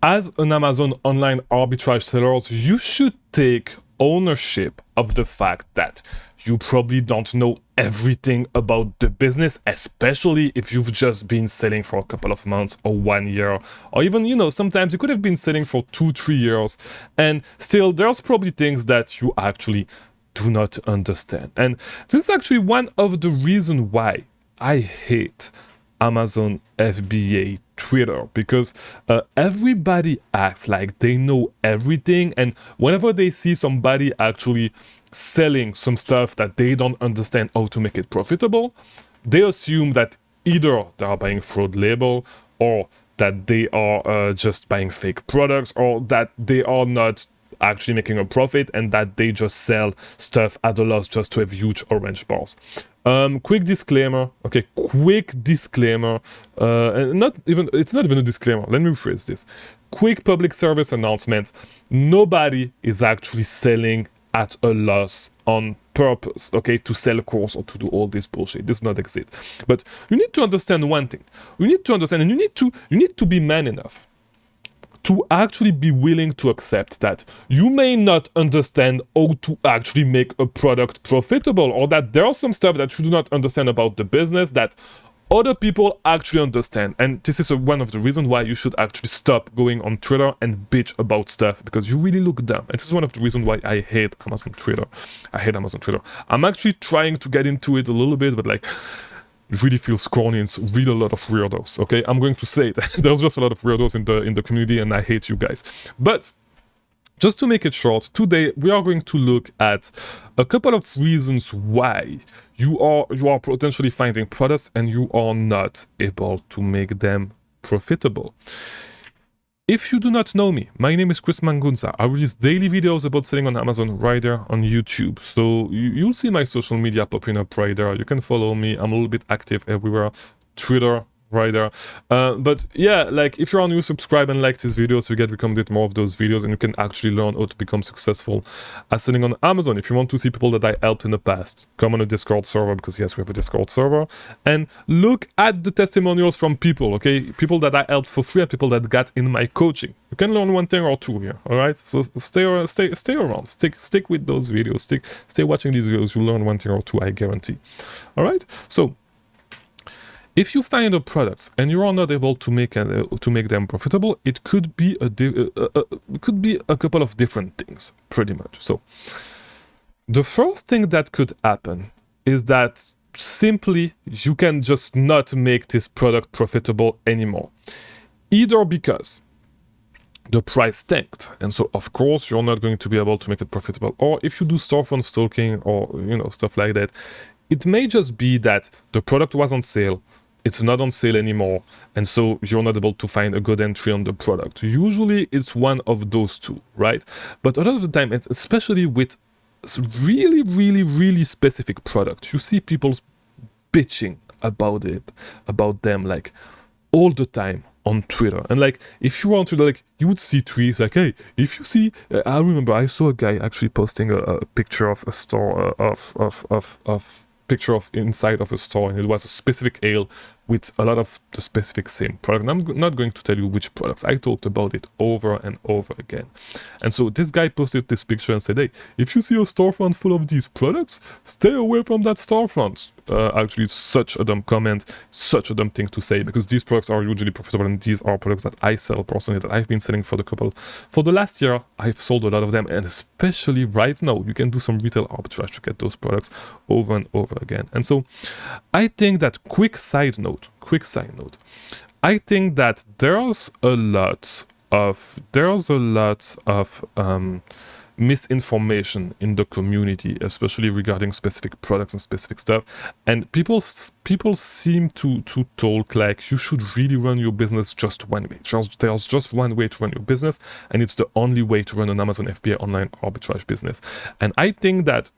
As an Amazon online arbitrage seller, you should take ownership of the fact that you probably don't know everything about the business, especially if you've just been selling for a couple of months or 1 year, or even, sometimes you could have been selling for 2-3 years, and still there's probably things that you actually do not understand. And this is actually one of the reasons why I hate Amazon FBA Twitter, because everybody acts like they know everything, and whenever they see somebody actually selling some stuff that they don't understand how to make it profitable, they assume that either they are buying fraud label, or that they are just buying fake products, or that they are not actually making a profit and that they just sell stuff at a loss just to have huge orange bars. Quick disclaimer, okay, and it's not even a disclaimer, let me rephrase this. Quick public service announcement: nobody is actually selling at a loss on purpose, okay, to sell a course or to do all this bullshit. This does not exist. But you need to understand one thing. You need to be man enough to actually be willing to accept that you may not understand how to actually make a product profitable, or that there are some stuff that you do not understand about the business that other people actually understand. And this is one of the reasons why you should actually stop going on Twitter and bitch about stuff, because you really look dumb. And this is one of the reasons why I hate Amazon Twitter. I'm actually trying to get into it a little bit, but like, it really feels corny. It's really a lot of weirdos, okay? I'm going to say it. There's just a lot of weirdos in the community, and I hate you guys. But just to make it short, today we are going to look at a couple of reasons why you are potentially finding products and you are not able to make them profitable. If you do not know me, my name is Mangunza. I release daily videos about selling on Amazon right there on YouTube. So you'll see my social media popping up right there. You can follow me. I'm a little bit active everywhere. Twitter, right there. But yeah, like, if you're new, subscribe and like this video so you get recommended more of those videos, and you can actually learn how to become successful at selling on Amazon. If you want to see people that I helped in the past, come on a Discord server, because yes, we have a Discord server, and look at the testimonials from people, okay? People that I helped for free and people that got in my coaching. You can learn one thing or two here, all right? So stay around, stick with those videos, stay watching these videos. You'll learn one thing or two, I guarantee. All right? So if you find a products and you are not able to make them profitable, it could be a couple of different things, pretty much. So the first thing that could happen is that simply you can just not make this product profitable anymore, either because the price tanked, and so of course you're not going to be able to make it profitable, or if you do storefront stalking or stuff like that, it may just be that the product was on sale, it's not on sale anymore, and so you're not able to find a good entry on the product. Usually it's one of those two, right? But a lot of the time, especially with really specific products, you see people bitching about them like all the time on Twitter. And like, if you want to, like, you would see tweets like, hey, if you see, I remember I saw a guy actually posting a picture of a store picture of inside of a store, and it was a specific ale with a lot of the specific same product. And I'm not going to tell you which products. I talked about it over and over again. And so this guy posted this picture and said, hey, if you see a storefront full of these products, stay away from that storefront. Actually, such a dumb comment, such a dumb thing to say, because these products are usually profitable, and these are products that I sell personally, that I've been selling for the last year. I've sold a lot of them, and especially right now, you can do some retail arbitrage to get those products over and over again. And so I think that, quick side note, I think that there's a lot of misinformation in the community, especially regarding specific products and specific stuff, and people seem to talk like you should really run your business just one way. There's just one way to run your business, and it's the only way to run an Amazon FBA online arbitrage business. And I think that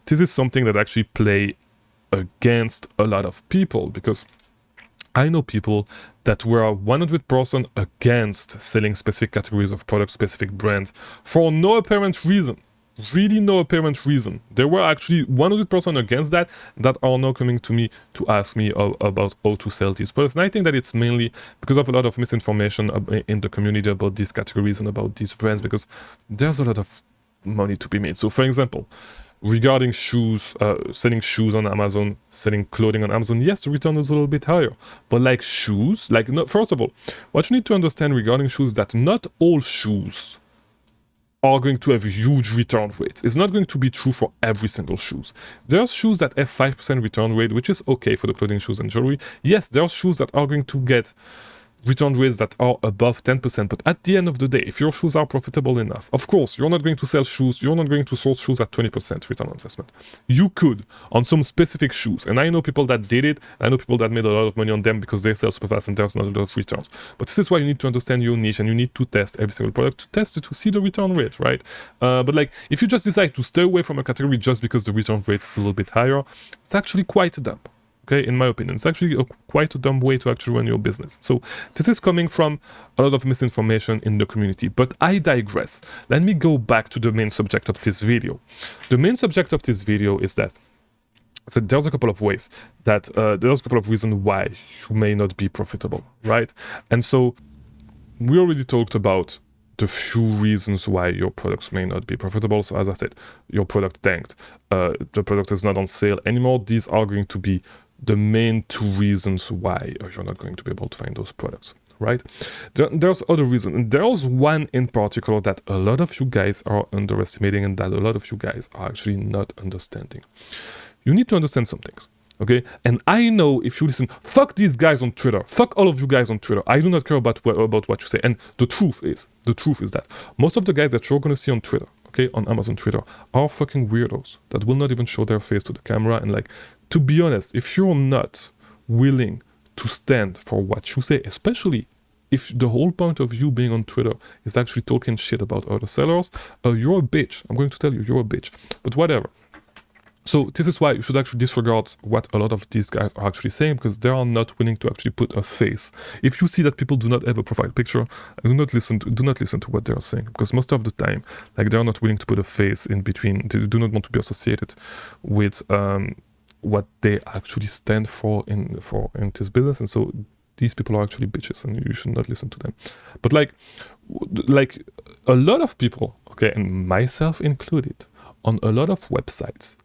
this is something that actually play against a lot of people, because I know people that were 100% against selling specific categories of products, specific brands, for no apparent reason. really no apparent reason. They were actually 100% against that are now coming to me to ask me about how to sell these products. And I think that it's mainly because of a lot of misinformation in the community about these categories and about these brands, because there's a lot of money to be made. So for example, regarding shoes, selling shoes on Amazon, selling clothing on Amazon, yes, the return is a little bit higher. But like shoes, like, no, first of all, what you need to understand regarding shoes is that not all shoes are going to have huge return rates. It's not going to be true for every single shoes. There's shoes that have 5% return rate, which is okay for the clothing, shoes, and jewelry. Yes, there's shoes that are going to get return rates that are above 10%, but at the end of the day, if your shoes are profitable enough, of course, you're not going to sell shoes, you're not going to source shoes at 20% return on investment. You could on some specific shoes, and I know people that did it, I know people that made a lot of money on them because they sell super fast and there's not a lot of returns. But this is why you need to understand your niche and you need to test every single product to test it, to see the return rate, right? But like, if you just decide to stay away from a category just because the return rate is a little bit higher, it's actually quite dumb. Okay, in my opinion, it's actually quite a dumb way to actually run your business. So this is coming from a lot of misinformation in the community, but I digress. Let me go back to the main subject of this video. The main subject of this video is that, so there's a couple of ways that, there's a couple of reasons why you may not be profitable, right? And so we already talked about the few reasons why your products may not be profitable. So as I said, your product tanked, the product is not on sale anymore. These are going to be the main two reasons why you're not going to be able to find those products, right? There's other reasons, and there's one in particular that a lot of you guys are underestimating and that a lot of you guys are actually not understanding. You need to understand some things, okay? And I know if you listen, fuck these guys on Twitter, fuck all of you guys on Twitter, I do not care about what you say. And the truth is that most of the guys that you're going to see on Twitter, okay, on Amazon Twitter, are fucking weirdos that will not even show their face to the camera. And like, to be honest, if you're not willing to stand for what you say, especially if the whole point of you being on Twitter is actually talking shit about other sellers, you're a bitch. I'm going to tell you, you're a bitch. But whatever. So this is why you should actually disregard what a lot of these guys are actually saying, because they are not willing to actually put a face. If you see that people do not have a profile picture, do not listen to what they are saying, because most of the time, like, they are not willing to put a face in between. They do not want to be associated with what they actually stand for in this business, and so these people are actually bitches, and you should not listen to them. But like a lot of people, okay, and myself included, on a lot of websites,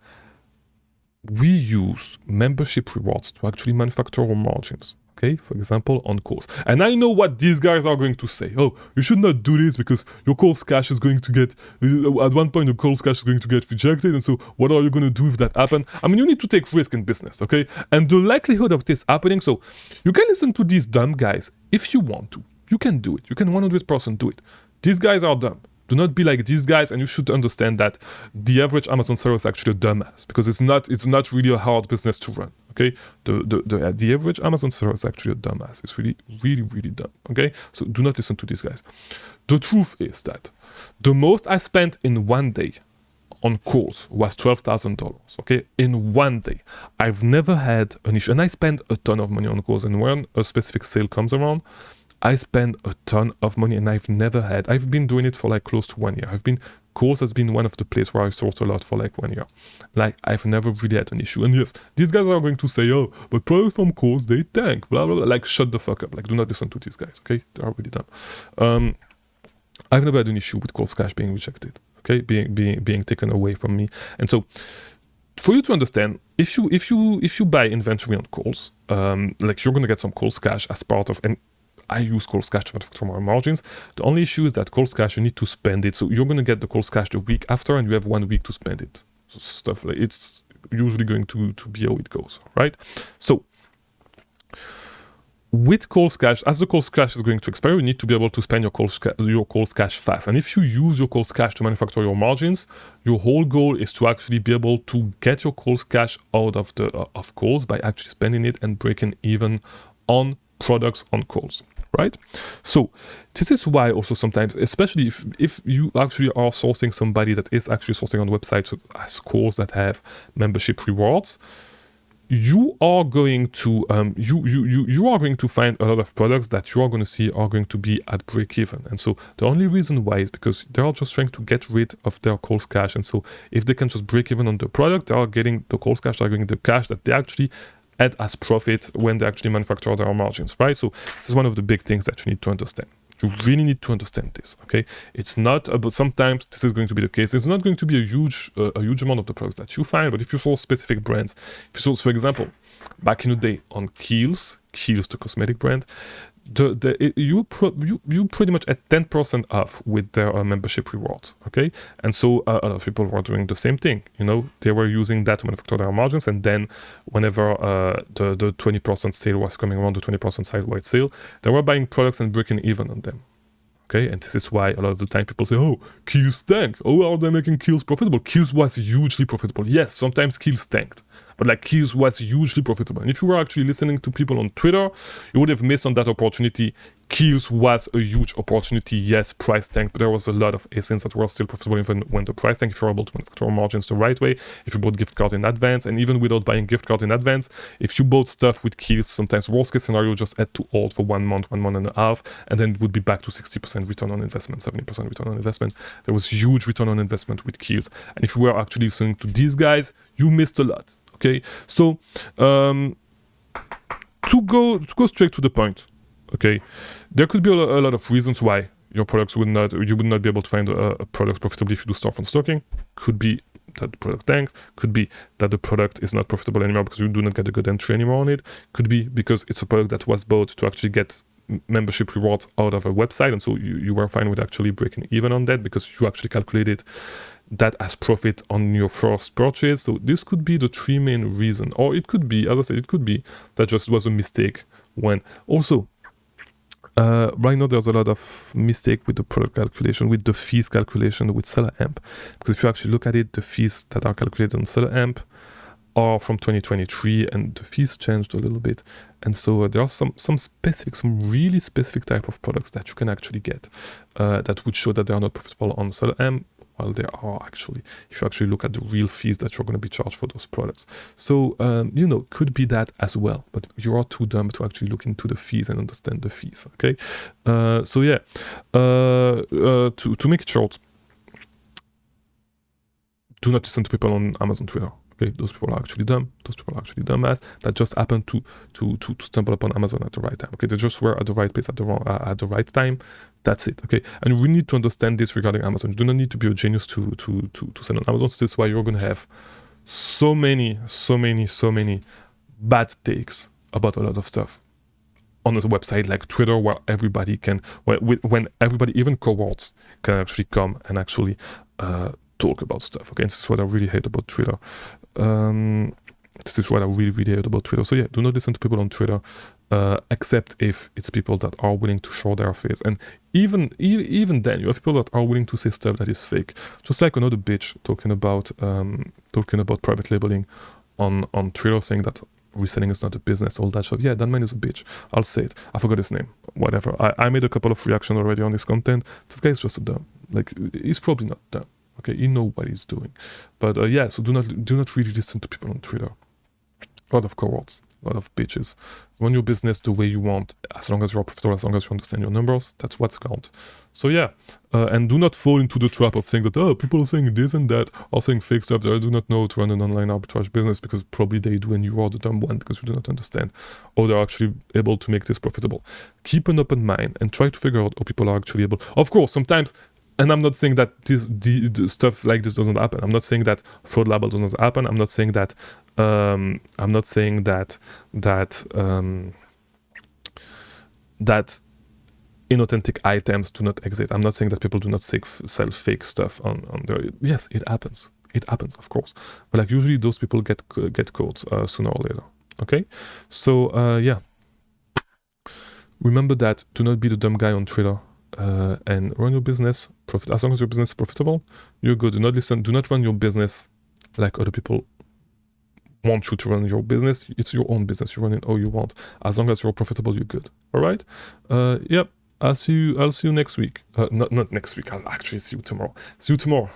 we use membership rewards to actually manufacture our margins. Okay, for example, on course. And I know what these guys are going to say. Oh, you should not do this because your course cash is going to get, at one point, your course cash is going to get rejected. And so what are you going to do if that happens? I mean, you need to take risk in business, okay? And the likelihood of this happening, so you can listen to these dumb guys if you want to. You can do it. You can 100% do it. These guys are dumb. Do not be like these guys, and you should understand that the average Amazon seller is actually a dumbass, because it's not really a hard business to run. Okay, the average Amazon seller is actually a dumbass. It's really, really, really dumb. Okay, so do not listen to these guys. The truth is that the most I spent in one day on course was $12,000. Okay, in one day. I've never had an issue, and I spend a ton of money on course. And when a specific sale comes around, I spend a ton of money, and I've been doing it for like close to 1 year. Course has been one of the places where I sourced a lot for like 1 year. Like, I've never really had an issue. And yes, these guys are going to say, oh, but products from course, they tank, blah, blah, blah. Like, shut the fuck up. Like, do not listen to these guys, okay? They are really dumb. I've never had an issue with course cash being rejected, okay? Being taken away from me. And so, for you to understand, if you buy inventory on course, like, you're going to get some course cash as part of, and I use course cash to manufacture my margins. The only issue is that course cash, you need to spend it. So you're going to get the course cash the week after, and you have 1 week to spend it. So stuff like, it's usually going to be how it goes, right? So with course cash, as the course cash is going to expire, you need to be able to spend your course cash fast. And if you use your course cash to manufacture your margins, your whole goal is to actually be able to get your course cash out of course by actually spending it and breaking even on products on course, right? So this is why also sometimes, especially if you actually are sourcing somebody that is actually sourcing on websites as course that have membership rewards, you are going to you are going to find a lot of products that you are going to see are going to be at break even. And so the only reason why is because they are just trying to get rid of their cold cash. And so if they can just break even on the product, they are getting the cold cash, they are getting the cash that they actually had as profit when they actually manufacture their margins, right? So this is one of the big things that you need to understand. You really need to understand this, okay? It's not about, sometimes this is going to be the case. It's not going to be a huge amount of the products that you find, but if you source specific brands, if you source, for example, back in the day on Kiehl's, the cosmetic brand, you pretty much at 10% off with their membership rewards, okay? And so a lot of people were doing the same thing, you know, they were using that to manufacture their margins, and then whenever the 20% sale was coming around, the 20% side-wide sale, they were buying products and breaking even on them. Okay, and this is why a lot of the time people say, oh, Kiehl's tanked. Oh, are they making Kiehl's profitable? Kiehl's was hugely profitable. Yes, sometimes Kiehl's tanked, but like Kiehl's was hugely profitable. And if you were actually listening to people on Twitter, you would have missed on that opportunity. Kiehl's was a huge opportunity. Yes, price tanked, but there was a lot of essence that were still profitable even when the price tanked. If you're able to manufacture margins the right way, if you bought gift card in advance, and even without buying gift card in advance, if you bought stuff with Kiehl's, sometimes worst case scenario, just had to hold for 1 month, 1 month and a half, and then it would be back to 60% return on investment, 70% return on investment. There was huge return on investment with Kiehl's. And if you were actually listening to these guys, you missed a lot. Okay, so to go straight to the point, okay, there could be a lot of reasons why your products you would not be able to find a product profitably if you do storefront stocking. Could be that the product tanked, could be that the product is not profitable anymore because you do not get a good entry anymore on it, could be because it's a product that was bought to actually get membership rewards out of a website, and so you were fine with actually breaking even on that because you actually calculated that as profit on your first purchase. So this could be the 3 main reasons, or it could be, as I said, it could be that just was a mistake when also right now there's a lot of mistake with the product calculation, with the fees calculation with Seller Amp, because if you actually look at it, the fees that are calculated on Seller Amp are from 2023, and the fees changed a little bit. And so there are some really specific type of products that you can actually get that would show that they are not profitable on Seller Amp, while they are actually, if you actually look at the real fees that you're going to be charged for those products. So, you know, could be that as well, but you are too dumb to actually look into the fees and understand the fees, okay? So yeah, to make it short, do not listen to people on Amazon Twitter. Okay, those people are actually dumb. Those people are actually dumbass that just happened to stumble upon Amazon at the right time. Okay, they just were at the right place at the right time. That's it. Okay, and we need to understand this regarding Amazon. You do not need to be a genius to sell on Amazon. So this is why you're gonna have so many bad takes about a lot of stuff on a website like Twitter, where everybody can, when everybody, even cohorts, can actually come and actually talk about stuff. Okay, and this is what I really hate about Twitter. This is what I really hate about Twitter. So yeah, do not listen to people on Twitter, except if it's people that are willing to show their face. And even then, you have people that are willing to say stuff that is fake. Just like another bitch talking about private labeling on Twitter, saying that reselling is not a business, all that stuff. Yeah, that man is a bitch. I'll say it. I forgot his name. Whatever. I made a couple of reactions already on this content. This guy is just a dumb. Like, he's probably not dumb. Okay, you know what he's doing, but yeah. So do not really listen to people on Twitter. A lot of cohorts, a lot of bitches. Run your business the way you want, as long as you're profitable, as long as you understand your numbers. That's what's count. So yeah, and do not fall into the trap of saying that people are saying this and that, are saying fake stuff that I do not know to run an online arbitrage business, because probably they do and you are the dumb one because you do not understand, or they're actually able to make this profitable. Keep an open mind and try to figure out how people are actually able. Of course, sometimes. And I'm not saying that the stuff like this doesn't happen. I'm not saying that fraud label doesn't happen. I'm not saying that that inauthentic items do not exist. I'm not saying that people do not sell fake stuff on there. Yes, it happens. It happens, of course. But like usually those people get caught sooner or later. Okay, so yeah. Remember that. Do not be the dumb guy on Twitter. And run your business as long as your business is profitable, you're good. Do not listen. Do not run your business like other people want you to run your business. It's your own business. You run it how you want. As long as you're profitable, you're good. All right. Yep. I'll see you next week. Not next week. I'll actually see you tomorrow. See you tomorrow.